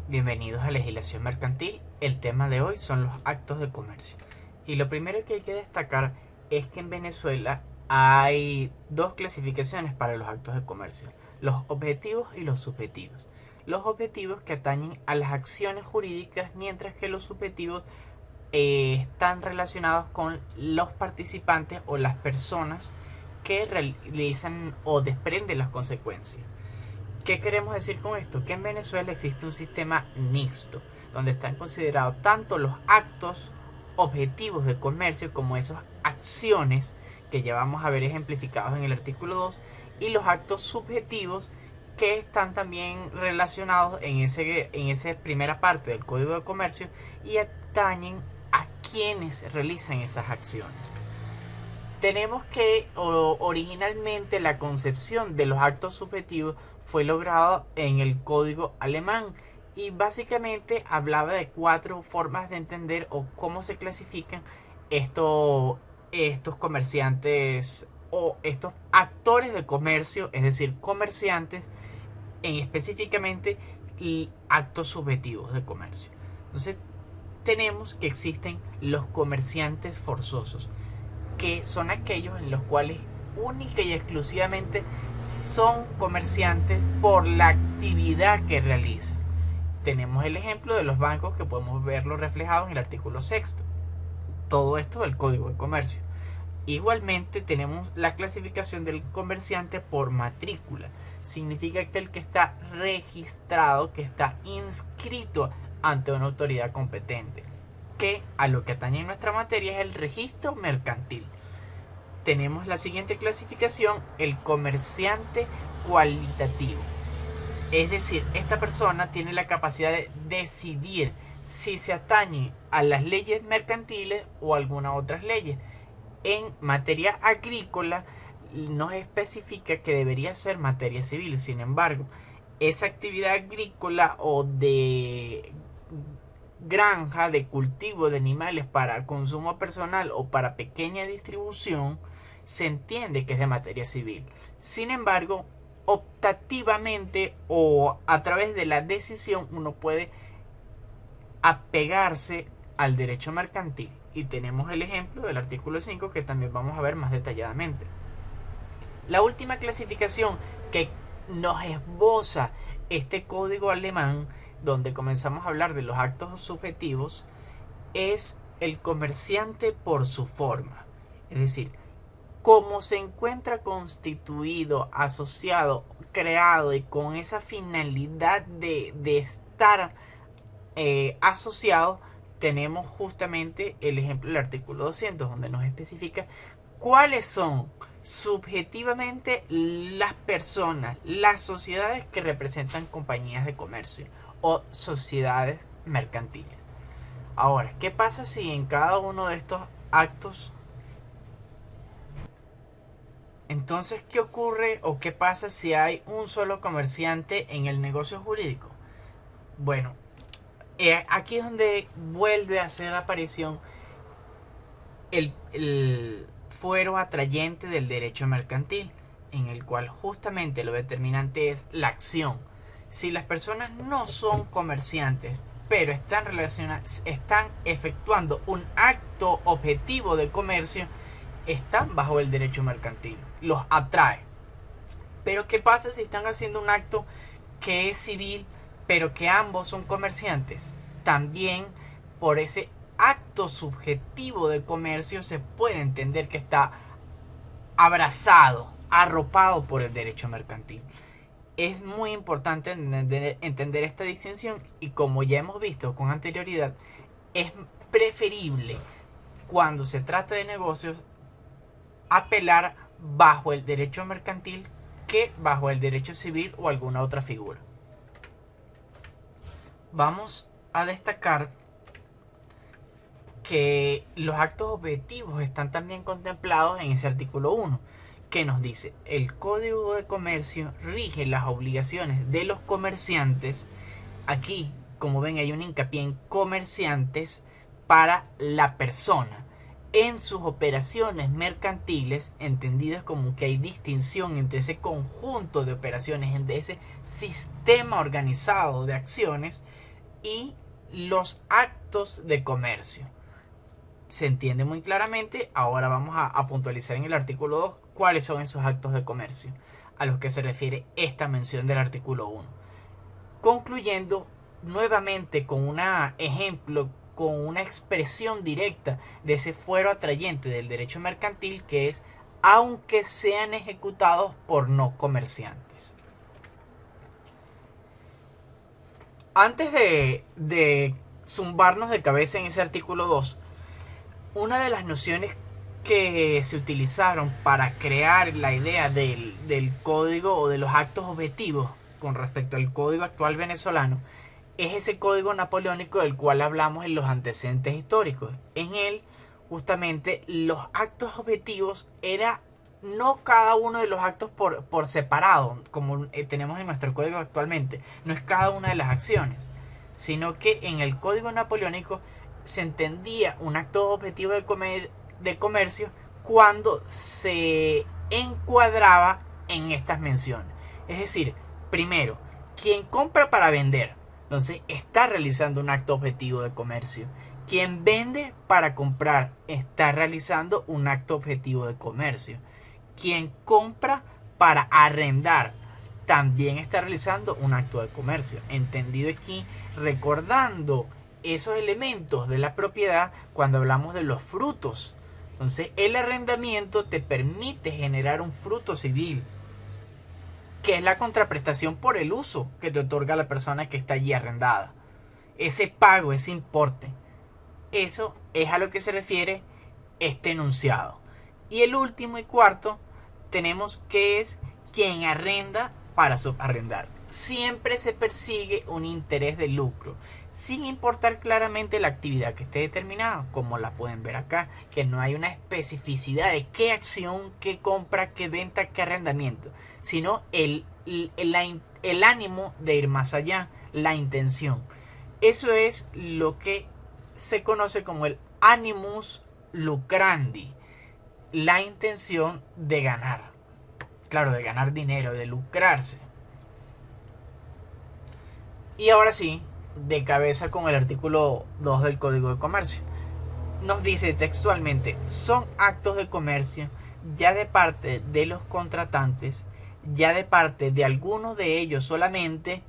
Bienvenidos a Legislación Mercantil. El tema de hoy son los actos de comercio. Y lo primero que hay que destacar es que en Venezuela hay dos clasificaciones para los actos de comercio: los objetivos y los subjetivos. Los objetivos que atañen a las acciones jurídicas, mientras que los subjetivos están relacionados con los participantes o las personas que realizan o desprenden las consecuencias. ¿Qué queremos decir con esto? Que en Venezuela existe un sistema mixto, donde están considerados tanto los actos objetivos de comercio como esas acciones que ya vamos a ver ejemplificados en el artículo 2, y los actos subjetivos que están también relacionados en esa primera parte del Código de Comercio y atañen a quienes realizan esas acciones. Tenemos que originalmente la concepción de los actos subjetivos fue logrado en el código alemán y básicamente hablaba de 4 formas de entender o cómo se clasifican estos comerciantes o estos actores de comercio, es decir, comerciantes, en específicamente y actos subjetivos de comercio. Entonces tenemos que existen los comerciantes forzosos, que son aquellos en los cuales única y exclusivamente son comerciantes por la actividad que realizan. Tenemos el ejemplo de los bancos, que podemos verlo reflejado en el artículo 6. Todo esto del Código de Comercio. Igualmente tenemos la clasificación del comerciante por matrícula. Significa que el que está registrado, que está inscrito ante una autoridad competente, que a lo que atañe en nuestra materia es el registro mercantil. Tenemos la siguiente clasificación: el comerciante cualitativo. Es decir, esta persona tiene la capacidad de decidir si se atañe a las leyes mercantiles o alguna otras leyes. En materia agrícola nos especifica que debería ser materia civil. Sin embargo, esa actividad agrícola o de granja, de cultivo de animales para consumo personal o para pequeña distribución, se entiende que es de materia civil. Sin embargo, optativamente o a través de la decisión, uno puede apegarse al derecho mercantil. Y tenemos el ejemplo del artículo 5, que también vamos a ver más detalladamente. La última clasificación que nos esboza este código alemán, donde comenzamos a hablar de los actos subjetivos, es el comerciante por su forma. Es decir, cómo se encuentra constituido, asociado, creado y con esa finalidad de estar asociado, tenemos justamente el ejemplo del artículo 200, donde nos especifica cuáles son subjetivamente las personas, las sociedades que representan compañías de comercio o sociedades mercantiles. Ahora, ¿qué pasa si en cada uno de estos actos... Entonces, ¿qué ocurre o qué pasa si hay un solo comerciante en el negocio jurídico? Bueno, aquí es donde vuelve a hacer aparición el fuero atrayente del derecho mercantil, en el cual justamente lo determinante es la acción. Si las personas no son comerciantes, pero están efectuando un acto objetivo de comercio, están bajo el derecho mercantil, los atrae. Pero ¿qué pasa si están haciendo un acto que es civil, pero que ambos son comerciantes? También por ese acto subjetivo de comercio se puede entender que está abrazado, arropado por el derecho mercantil. Es muy importante entender esta distinción, y como ya hemos visto con anterioridad, es preferible cuando se trata de negocios apelar bajo el derecho mercantil que bajo el derecho civil o alguna otra figura. Vamos a destacar que los actos objetivos están también contemplados en ese artículo 1, que nos dice: el Código de Comercio rige las obligaciones de los comerciantes. Aquí, como ven, hay un hincapié en comerciantes para la persona en sus operaciones mercantiles, entendidas como que hay distinción entre ese conjunto de operaciones, entre ese sistema organizado de acciones y los actos de comercio. Se entiende muy claramente. Ahora vamos a puntualizar en el artículo 2 cuáles son esos actos de comercio a los que se refiere esta mención del artículo 1. Concluyendo nuevamente con un ejemplo, con una expresión directa de ese fuero atrayente del derecho mercantil, que es aunque sean ejecutados por no comerciantes. Antes de zumbarnos de cabeza en ese artículo 2, una de las nociones que se utilizaron para crear la idea del código o de los actos objetivos con respecto al código actual venezolano es ese código napoleónico del cual hablamos en los antecedentes históricos. En él, justamente, los actos objetivos era no cada uno de los actos por separado, como tenemos en nuestro código actualmente. No es cada una de las acciones, sino que en el código napoleónico se entendía un acto objetivo de comercio cuando se encuadraba en estas menciones. Es decir, primero, quien compra para vender, entonces está realizando un acto objetivo de comercio. Quien vende para comprar está realizando un acto objetivo de comercio. Quien compra para arrendar también está realizando un acto de comercio. Entendido aquí, recordando esos elementos de la propiedad cuando hablamos de los frutos. Entonces, el arrendamiento te permite generar un fruto civil, que es la contraprestación por el uso que te otorga la persona que está allí arrendada. Ese pago, ese importe. Eso es a lo que se refiere este enunciado. Y el último y cuarto tenemos que es quien arrenda para subarrendar. Siempre se persigue un interés de lucro, sin importar claramente la actividad que esté determinada, como la pueden ver acá, que no hay una especificidad de qué acción, qué compra, qué venta, qué arrendamiento, sino el ánimo de ir más allá, la intención. Eso es lo que se conoce como el animus lucrandi, la intención de ganar. Claro, de ganar dinero, de lucrarse. Y ahora sí, de cabeza con el artículo 2 del Código de Comercio. Nos dice textualmente, son actos de comercio ya de parte de los contratantes, ya de parte de algunos de ellos solamente.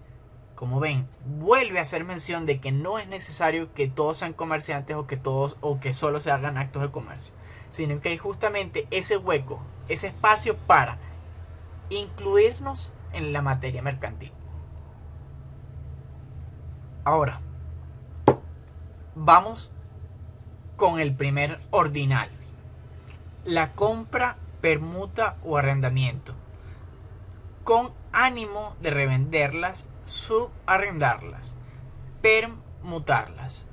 Como ven, vuelve a hacer mención de que no es necesario que todos sean comerciantes o que solo se hagan actos de comercio, sino que hay justamente ese hueco, ese espacio para incluirnos en la materia mercantil. Ahora, vamos con el primer ordinal. La compra, permuta o arrendamiento. Con ánimo de revenderlas, subarrendarlas, permutarlas.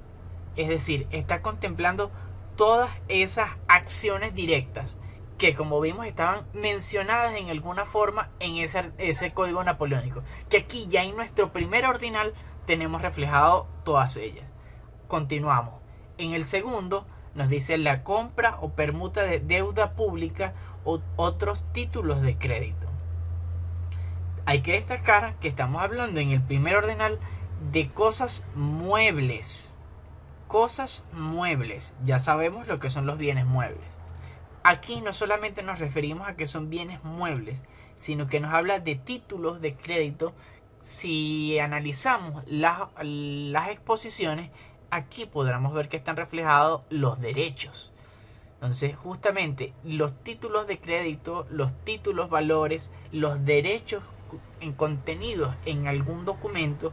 Es decir, está contemplando todas esas acciones directas que, como vimos, estaban mencionadas en alguna forma en ese código napoleónico, que aquí ya en nuestro primer ordinal tenemos reflejado todas ellas. Continuamos. En el segundo nos dice la compra o permuta de deuda pública o otros títulos de crédito. Hay que destacar que estamos hablando en el primer ordinal de cosas muebles. Cosas muebles. Ya sabemos lo que son los bienes muebles. Aquí no solamente nos referimos a que son bienes muebles, sino que nos habla de títulos de crédito. Si analizamos las exposiciones, aquí podremos ver que están reflejados los derechos. Entonces, justamente los títulos de crédito, los títulos valores, los derechos contenidos en algún documento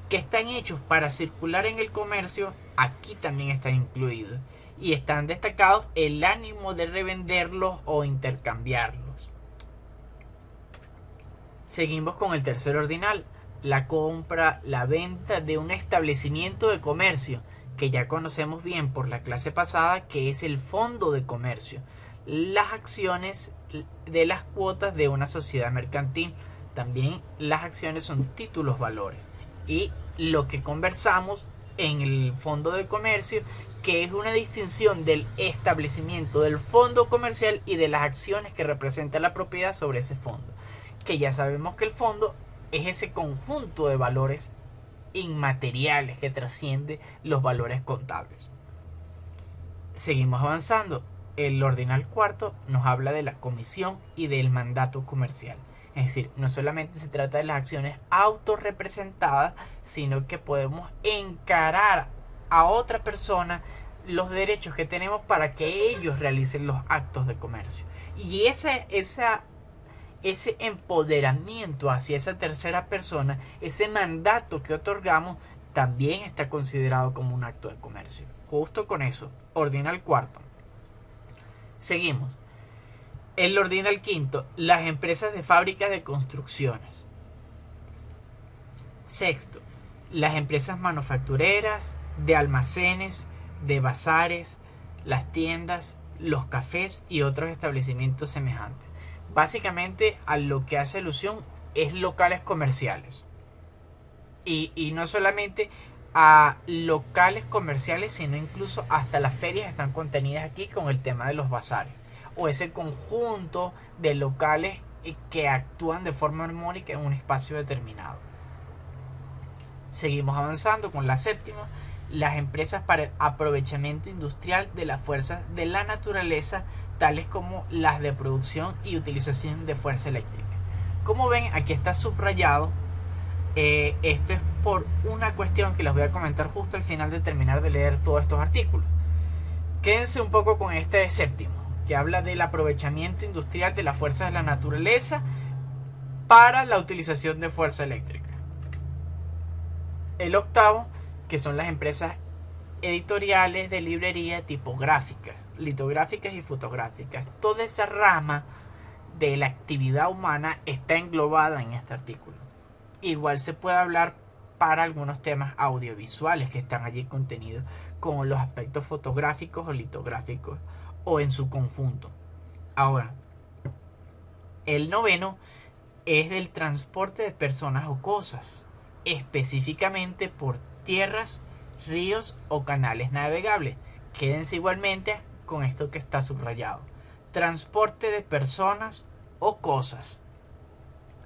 que están hechos para circular en el comercio, aquí también están incluidos. Y están destacados el ánimo de revenderlos o intercambiarlos. Seguimos con el tercer ordinal, la compra, la venta de un establecimiento de comercio, que ya conocemos bien por la clase pasada, que es el fondo de comercio, las acciones de las cuotas de una sociedad mercantil. También las acciones son títulos valores. Y lo que conversamos en el fondo de comercio, que es una distinción del establecimiento del fondo comercial y de las acciones que representa la propiedad sobre ese fondo, que ya sabemos que el fondo es ese conjunto de valores inmateriales que trascienden los valores contables. Seguimos avanzando. El ordinal cuarto nos habla de la comisión y del mandato comercial. Es decir, no solamente se trata de las acciones autorrepresentadas, sino que podemos encarar a otra persona los derechos que tenemos para que ellos realicen los actos de comercio. Y ese empoderamiento hacia esa tercera persona, ese mandato que otorgamos, también está considerado como un acto de comercio. Justo con eso, ordinal cuarto. Seguimos. El ordinal quinto, las empresas de fábricas de construcciones. Sexto, las empresas manufactureras, de almacenes, de bazares, las tiendas, los cafés y otros establecimientos semejantes. Básicamente a lo que hace alusión es locales comerciales. Y no solamente a locales comerciales, sino incluso hasta las ferias están contenidas aquí con el tema de los bazares. O ese conjunto de locales que actúan de forma armónica en un espacio determinado. Seguimos avanzando con la séptima, las empresas para el aprovechamiento industrial de las fuerzas de la naturaleza, tales como las de producción y utilización de fuerza eléctrica. Como ven, aquí está subrayado. Esto es por una cuestión que les voy a comentar justo al final de terminar de leer todos estos artículos. Quédense un poco con este séptimo, que habla del aprovechamiento industrial de las fuerzas de la naturaleza para la utilización de fuerza eléctrica. El octavo, que son las empresas editoriales de librería tipográficas, litográficas y fotográficas. Toda esa rama de la actividad humana está englobada en este artículo. Igual se puede hablar para algunos temas audiovisuales que están allí contenidos, como los aspectos fotográficos o litográficos, o en su conjunto. Ahora, el noveno es del transporte de personas o cosas, específicamente por tierras, ríos o canales navegables. Quédense igualmente con esto que está subrayado: transporte de personas o cosas.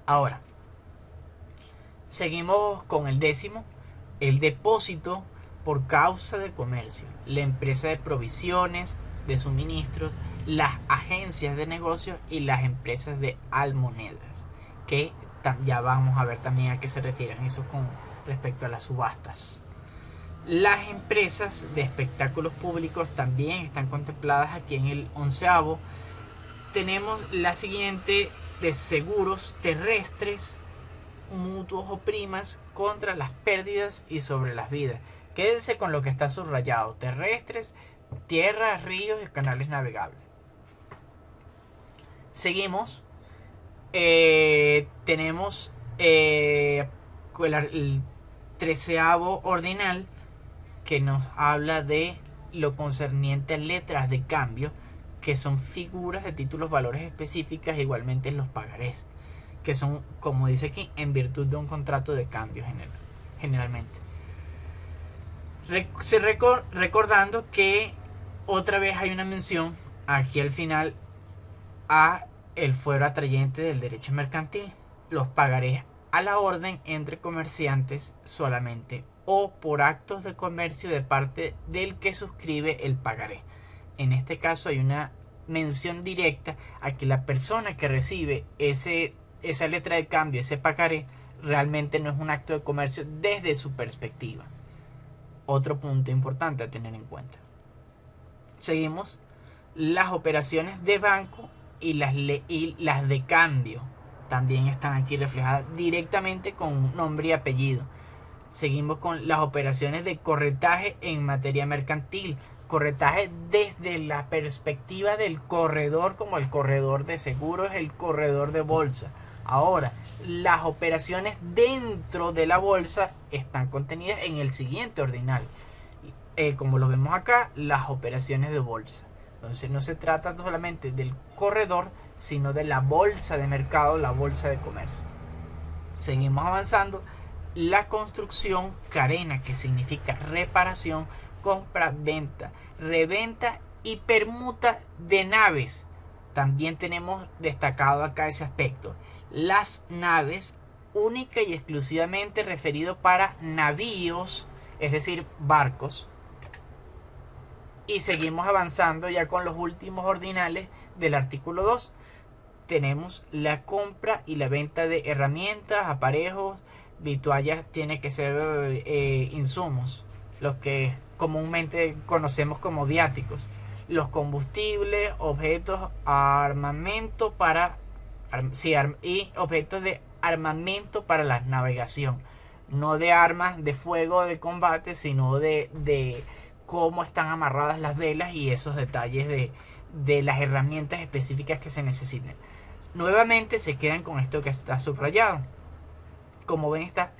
Ahora, seguimos con el décimo, el depósito por causa de comercio, la empresa de provisiones, de suministros, las agencias de negocios y las empresas de almonedas, que ya vamos a ver también a qué se refieren eso con respecto a las subastas. Las empresas de espectáculos públicos también están contempladas aquí en el onceavo. Tenemos la siguiente, de seguros terrestres, mutuos o primas contra las pérdidas y sobre las vidas. Quédense con lo que está subrayado: terrestres, tierras, ríos y canales navegables. Seguimos. Tenemos el 13avo ordinal, que nos habla de lo concerniente a letras de cambio, que son figuras de títulos, valores específicas, igualmente los pagarés, que son, como dice aquí, en virtud de un contrato de cambio generalmente. Recordando que otra vez hay una mención aquí al final a el fuero atrayente del derecho mercantil, los pagarés a la orden entre comerciantes solamente, o por actos de comercio de parte del que suscribe el pagaré. En este caso hay una mención directa a que la persona que recibe esa letra de cambio, ese pagaré, realmente no es un acto de comercio desde su perspectiva. Otro punto importante a tener en cuenta. Seguimos. Las operaciones de banco y las de cambio también están aquí reflejadas directamente con nombre y apellido. Seguimos con las operaciones de corretaje en materia mercantil. Corretaje desde la perspectiva del corredor, como el corredor de seguros, el corredor de bolsa. Ahora, las operaciones dentro de la bolsa están contenidas en el siguiente ordinal. Como lo vemos acá, las operaciones de bolsa. Entonces no se trata solamente del corredor, sino de la bolsa de mercado, la bolsa de comercio. Seguimos avanzando. La construcción carena, que significa reparación, compra, venta, reventa y permuta de naves. También tenemos destacado acá ese aspecto. Las naves única y exclusivamente referido para navíos, es decir, barcos. Y seguimos avanzando ya con los últimos ordinales del artículo 2. Tenemos la compra y la venta de herramientas, aparejos, vituallas, tiene que ser insumos, los que comúnmente conocemos como viáticos, los combustibles, objetos, armamento para y objetos de armamento para la navegación, no de armas de fuego de combate, sino de cómo están amarradas las velas y esos detalles de las herramientas específicas que se necesitan. Nuevamente se quedan con esto que está subrayado. Como ven, está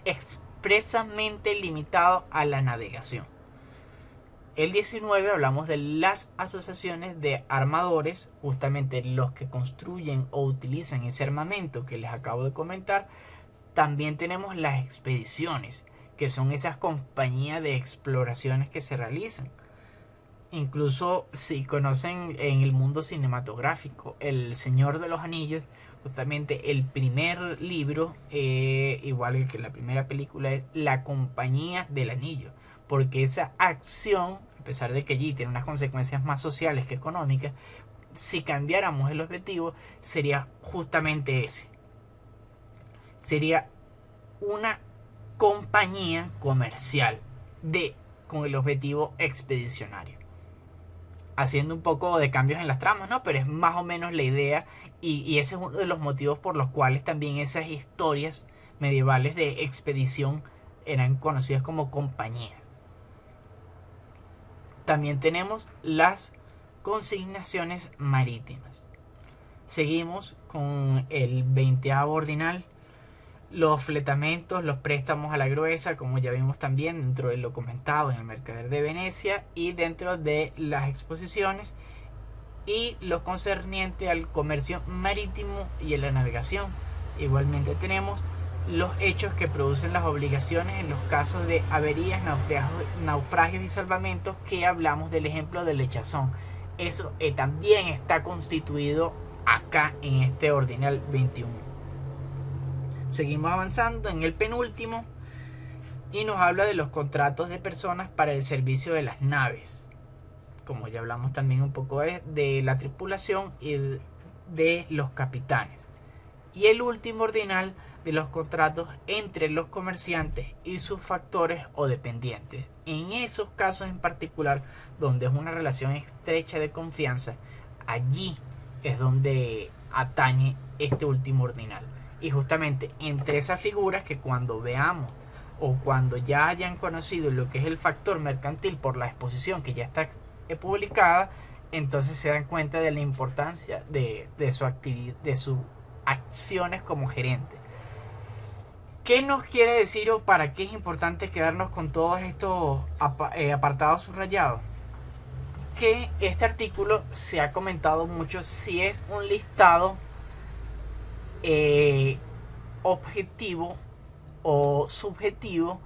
expresamente limitado a la navegación. El 19 hablamos de las asociaciones de armadores, justamente los que construyen o utilizan ese armamento que les acabo de comentar. También tenemos las expediciones, que son esas compañías de exploraciones que se realizan. Incluso si conocen en el mundo cinematográfico El Señor de los Anillos, justamente el primer libro, igual que la primera película, es La Compañía del Anillo, porque esa acción, a pesar de que allí tiene unas consecuencias más sociales que económicas, si cambiáramos el objetivo, sería justamente ese. Sería una compañía comercial con el objetivo expedicionario, haciendo un poco de cambios en las tramas, ¿no? Pero es más o menos la idea, y ese es uno de los motivos por los cuales también esas historias medievales de expedición eran conocidas como compañías. También tenemos las consignaciones marítimas. Seguimos con el 20º ordinal. Los fletamentos, los préstamos a la gruesa, como ya vimos también dentro de lo comentado en el Mercader de Venecia y dentro de las exposiciones, y lo concerniente al comercio marítimo y a la navegación. Igualmente tenemos los hechos que producen las obligaciones en los casos de averías, naufragios y salvamentos, que hablamos del ejemplo del lechazón. Eso también está constituido acá en este ordinal 21. Seguimos avanzando en el penúltimo y nos habla de los contratos de personas para el servicio de las naves. Como ya hablamos también un poco de la tripulación y de los capitanes. Y el último ordinal de los contratos entre los comerciantes y sus factores o dependientes. En esos casos en particular, donde es una relación estrecha de confianza, allí es donde atañe este último ordinal. Y justamente entre esas figuras, que cuando veamos o cuando ya hayan conocido lo que es el factor mercantil por la exposición que ya está publicada, entonces se dan cuenta de la importancia de su actividad, de sus acciones como gerente. ¿Qué nos quiere decir o para qué es importante quedarnos con todos estos apartados subrayados? Que este artículo se ha comentado mucho si es un listado objetivo o subjetivo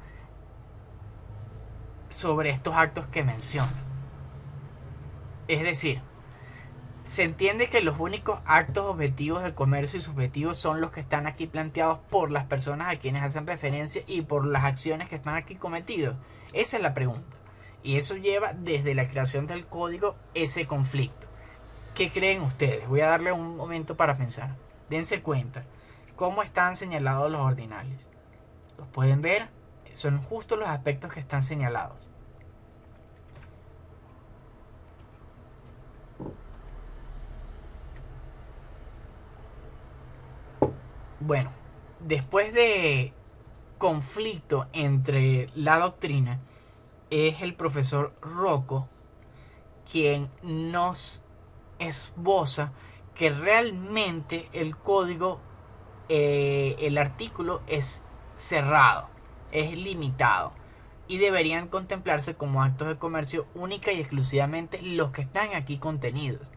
sobre estos actos que menciono. Es decir, se entiende que los únicos actos objetivos de comercio y subjetivos son los que están aquí planteados por las personas a quienes hacen referencia y por las acciones que están aquí cometidas. Esa es la pregunta. Y eso lleva desde la creación del código ese conflicto. ¿Qué creen ustedes? Voy a darle un momento para pensar. Dense cuenta cómo están señalados los ordinales. Los pueden ver, son justo los aspectos que están señalados. Bueno, después de conflicto entre la doctrina, es el profesor Rocco quien nos esboza que realmente el código, el artículo es cerrado, es limitado y deberían contemplarse como actos de comercio única y exclusivamente los que están aquí contenidos.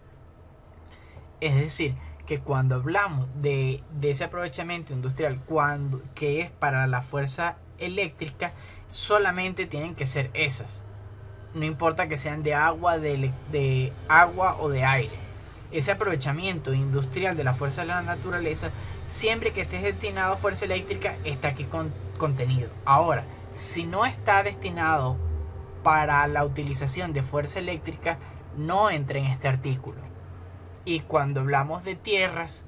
Es decir, que cuando hablamos de ese aprovechamiento industrial, que es para la fuerza eléctrica, solamente tienen que ser esas. No importa que sean de agua, de agua o de aire. ese aprovechamiento industrial de la fuerza de la naturaleza, siempre que esté destinado a fuerza eléctrica, está aquí contenido. Ahora, si no está destinado para la utilización de fuerza eléctrica, no entra en este artículo. Y cuando hablamos de tierras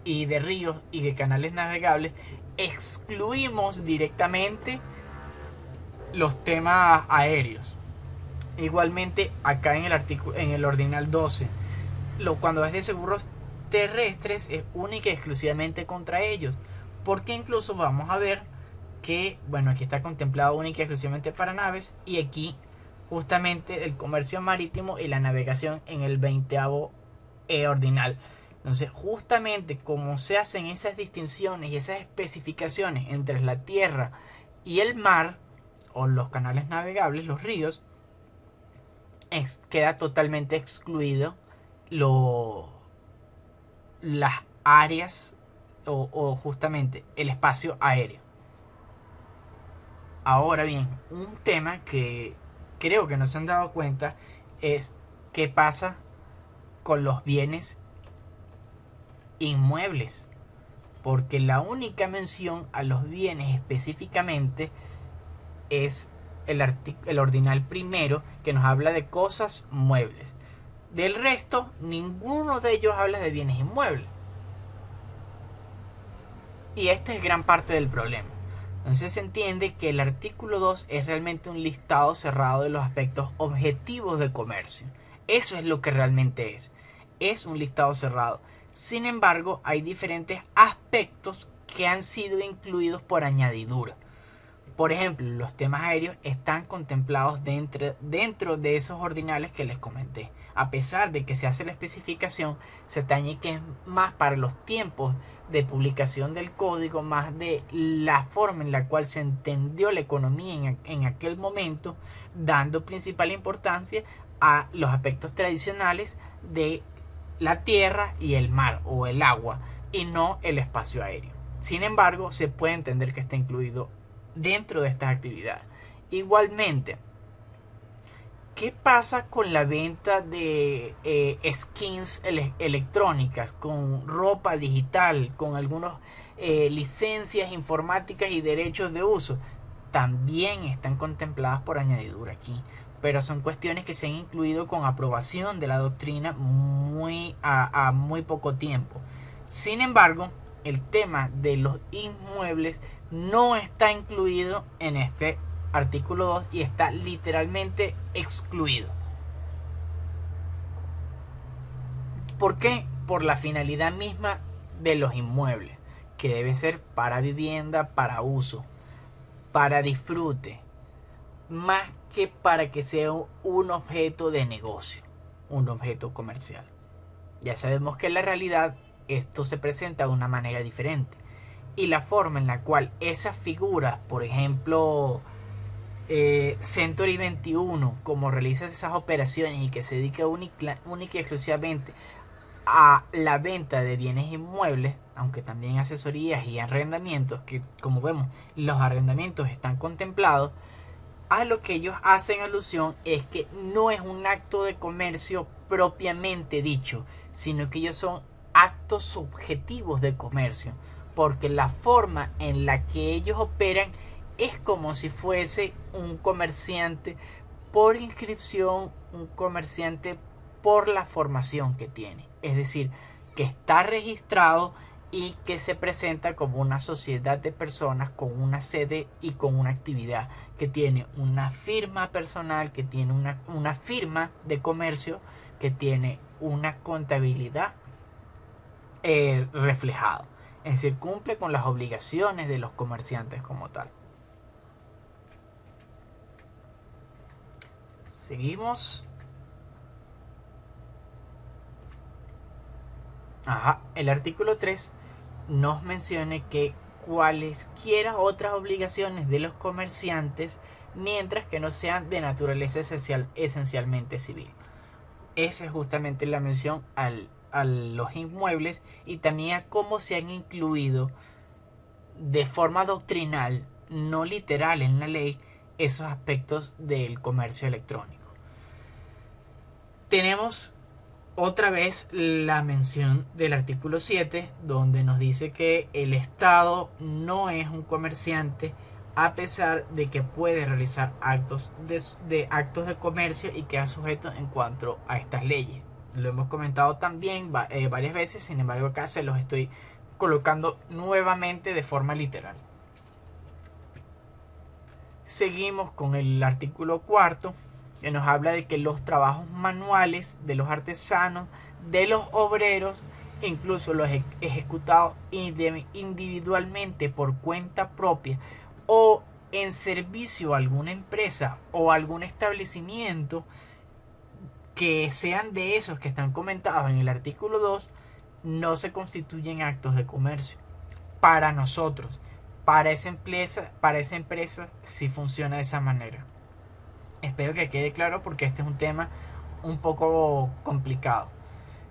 y de ríos y de canales navegables, excluimos directamente los temas aéreos. Igualmente acá en el artículo, en el ordinal 12, cuando es de seguros terrestres, es única y exclusivamente contra ellos, porque incluso vamos a ver que, bueno, aquí está contemplado única y exclusivamente para naves, y aquí justamente el comercio marítimo y la navegación en el 20º ordinal. Entonces, justamente como se hacen esas distinciones y esas especificaciones entre la tierra y el mar, o los canales navegables, los ríos, queda totalmente excluido las áreas o justamente el espacio aéreo. Ahora bien, un tema que creo que no se han dado cuenta es qué pasa con los bienes inmuebles, porque la única mención a los bienes específicamente es el ordinal primero, que nos habla de cosas muebles. Del resto, ninguno de ellos habla de bienes inmuebles. Y esta es gran parte del problema. Entonces se entiende que el artículo 2 es realmente un listado cerrado de los aspectos objetivos de comercio. Eso es lo que realmente es. Es un listado cerrado. Sin embargo, hay diferentes aspectos que han sido incluidos por añadidura. Por ejemplo, los temas aéreos están contemplados dentro de esos ordinales que les comenté. A pesar de que se hace la especificación, se atañe que es más para los tiempos de publicación del código, más de la forma en la cual se entendió la economía en aquel momento, dando principal importancia a los aspectos tradicionales de la tierra y el mar o el agua, y no el espacio aéreo. Sin embargo, se puede entender que está incluido dentro de estas actividades. Igualmente, ¿qué pasa con la venta de skins electrónicas, con ropa digital, con algunas licencias informáticas y derechos de uso? También están contempladas por añadidura aquí, pero son cuestiones que se han incluido con aprobación de la doctrina a muy poco tiempo. Sin embargo, el tema de los inmuebles no está incluido en este artículo 2 y está literalmente excluido. ¿Por qué? Por la finalidad misma de los inmuebles, que debe ser para vivienda, para uso, para disfrute, más que para que sea un objeto de negocio, un objeto comercial. Ya sabemos que en la realidad esto se presenta de una manera diferente, y la forma en la cual esas figuras, por ejemplo Century 21, como realiza esas operaciones y que se dedica única y exclusivamente a la venta de bienes inmuebles, aunque también asesorías y arrendamientos, que como vemos los arrendamientos están contemplados, a lo que ellos hacen alusión es que no es un acto de comercio propiamente dicho, sino que ellos son actos subjetivos de comercio, porque la forma en la que ellos operan es como si fuese un comerciante por inscripción, un comerciante por la formación que tiene, es decir, que está registrado y que se presenta como una sociedad de personas con una sede y con una actividad, que tiene una firma personal, que tiene una firma de comercio, que tiene una contabilidad reflejada. Es decir, cumple con las obligaciones de los comerciantes como tal. Seguimos. El artículo 3 nos menciona que cualesquiera otras obligaciones de los comerciantes, mientras que no sean de naturaleza esencialmente civil. Esa es justamente la mención a los inmuebles, y también a cómo se han incluido de forma doctrinal, no literal en la ley, esos aspectos del comercio electrónico. Tenemos otra vez la mención del artículo 7, donde nos dice que el Estado no es un comerciante a pesar de que puede realizar actos de comercio y queda sujeto en cuanto a estas leyes. Lo hemos comentado también varias veces, sin embargo acá se los estoy colocando nuevamente de forma literal. Seguimos con el artículo 4, que nos habla de que los trabajos manuales de los artesanos, de los obreros, incluso los ejecutados individualmente por cuenta propia o en servicio a alguna empresa o algún establecimiento, que sean de esos que están comentados en el artículo 2, no se constituyen actos de comercio. Para nosotros, para esa empresa sí funciona de esa manera. Espero que quede claro porque este es un tema un poco complicado.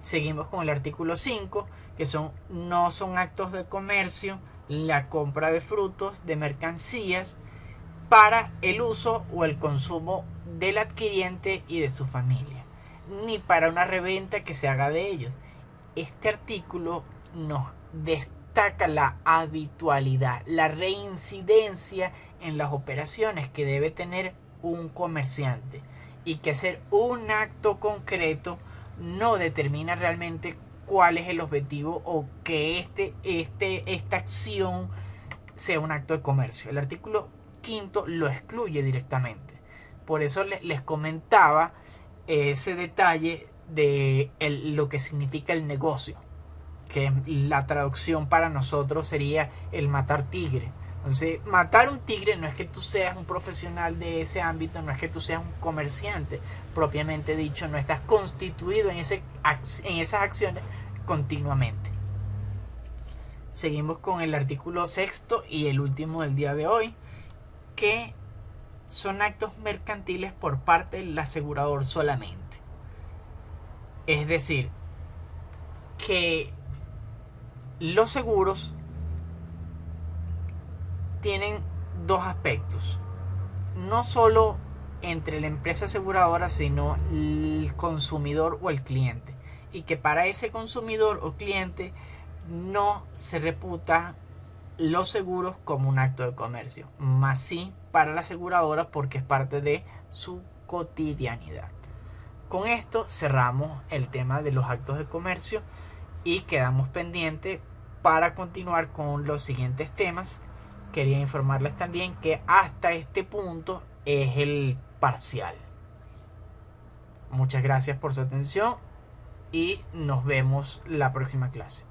Seguimos con el artículo 5, que no son actos de comercio la compra de frutos, de mercancías, para el uso o el consumo del adquiriente y de su familia, ni para una reventa que se haga de ellos. Este artículo nos destaca la habitualidad, la reincidencia en las operaciones que debe tener un comerciante, y que hacer un acto concreto no determina realmente cuál es el objetivo o que esta acción sea un acto de comercio. El artículo 5 lo excluye directamente. Por eso les comentaba ese detalle de lo que significa el negocio, que la traducción para nosotros sería el matar tigre. Entonces, matar un tigre no es que tú seas un profesional de ese ámbito, no es que tú seas un comerciante propiamente dicho, no estás constituido en esas acciones continuamente. Seguimos con el artículo 6 y el último del día de hoy, que son actos mercantiles por parte del asegurador solamente. Es decir, que los seguros tienen dos aspectos, no solo entre la empresa aseguradora, sino el consumidor o el cliente, y que para ese consumidor o cliente no se reputa los seguros como un acto de comercio, más sí para la aseguradora porque es parte de su cotidianidad. Con esto cerramos el tema de los actos de comercio y quedamos pendientes para continuar con los siguientes temas. Quería informarles también que hasta este punto es el parcial. Muchas gracias por su atención y nos vemos la próxima clase.